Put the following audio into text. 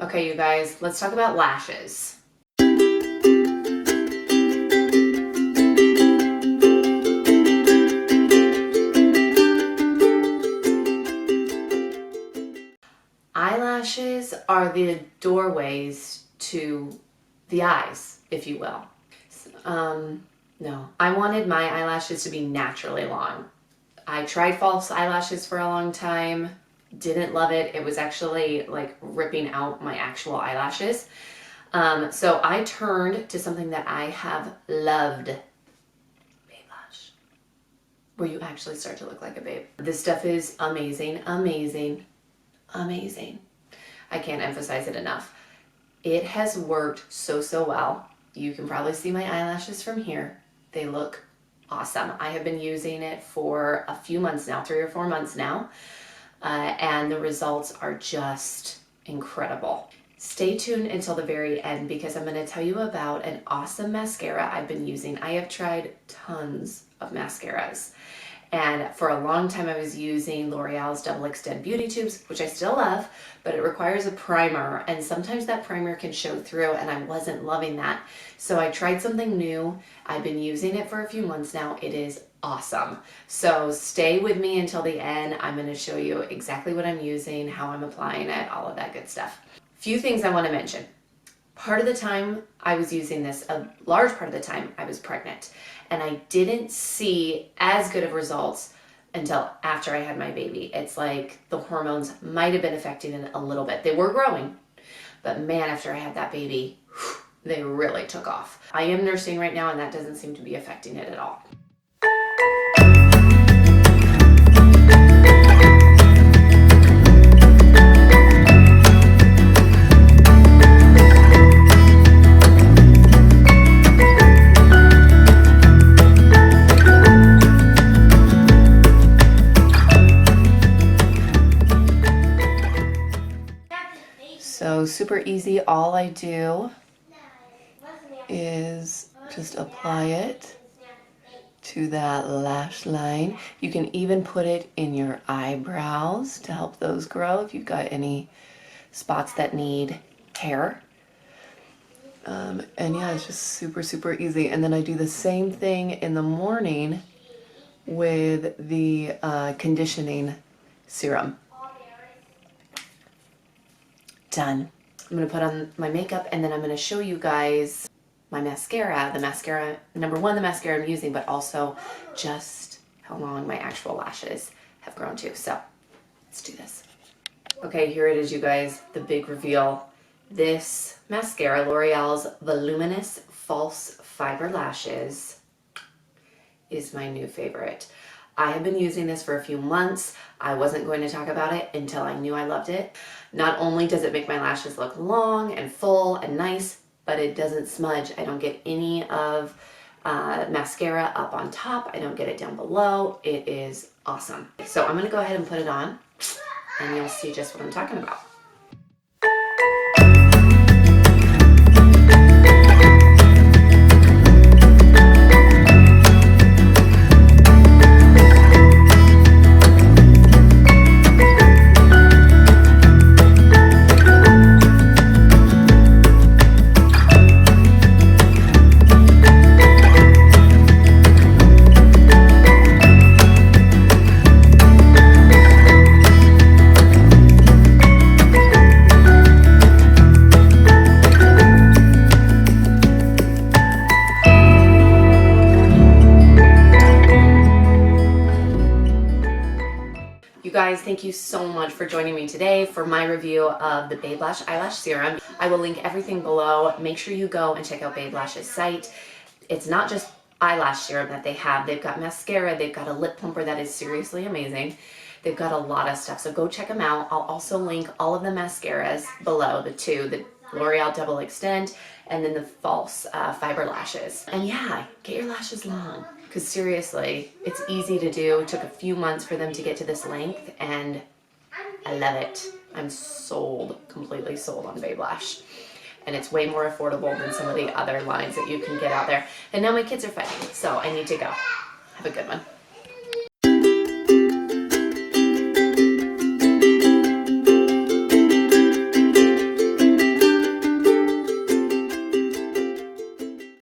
Okay, you guys, let's talk about lashes. Eyelashes are the doorways to the eyes, if you will. No, I wanted my eyelashes to be naturally long. I tried false eyelashes for a long time, didn't love it. It was actually like ripping out my actual eyelashes. So I turned to something that I have loved, Babe Lash, where you actually start to look like a babe. This stuff is amazing, amazing, amazing. I can't emphasize it enough. It has worked so well. You can probably see my eyelashes from here. They look awesome. I have been using it for a few months now, 3 or 4 months now, and the results are just incredible. Stay tuned until the very end because I'm going to tell you about an awesome mascara I've been using. I have tried tons of mascaras, and for a long time I was using L'Oreal's Double Extend Beauty Tubes, which I still love, but it requires a primer, and sometimes that primer can show through, and I wasn't loving that. So I tried something new. I've been using it for a few months now. It is awesome. So stay with me until the end. I'm going to show you exactly what I'm using, how I'm applying it, all of that good stuff. Few things I want to mention. Part of the time I was using this, a large part of the time I was pregnant, and I didn't see as good of results until after I had my baby. It's like the hormones might have been affecting it a little bit. They were growing, but man, after I had that baby, they really took off. I am nursing right now, and that doesn't seem to be affecting it at all. So super easy. All I do is just apply it to that lash line. You can even put it in your eyebrows to help those grow if you've got any spots that need hair. And yeah, it's just super easy. And then I do the same thing in the morning with the conditioning serum. Done. I'm going to put on my makeup, and then I'm going to show you guys my mascara. The mascara, number one, the mascara I'm using, but also just how long my actual lashes have grown to. So let's do this. Okay, here it is, you guys, the big reveal. This mascara, L'Oreal's Voluminous False Fiber Lashes, is my new favorite. I have been using this for a few months. I wasn't going to talk about it until I knew I loved it. Not only does it make my lashes look long and full and nice, but it doesn't smudge. I don't get any of mascara up on top. I don't get it down below. It is awesome. So I'm gonna go ahead and put it on, and you'll see just what I'm talking about. You guys, thank you so much for joining me today for my review of the Babe Lash Eyelash Serum. I will link everything below. Make sure you go and check out Babe Lash's site. It's not just eyelash serum that they have. They've got mascara. They've got a lip plumper that is seriously amazing. They've got a lot of stuff, so go check them out. I'll also link all of the mascaras below, the L'Oreal Double Extend, and then the false fiber lashes. And yeah, get your lashes long, because seriously, it's easy to do. It took a few months for them to get to this length, and I love it. I'm sold, completely sold on Babe Lash. And it's way more affordable than some of the other lines that you can get out there. And now my kids are fighting, so I need to go. Have a good one.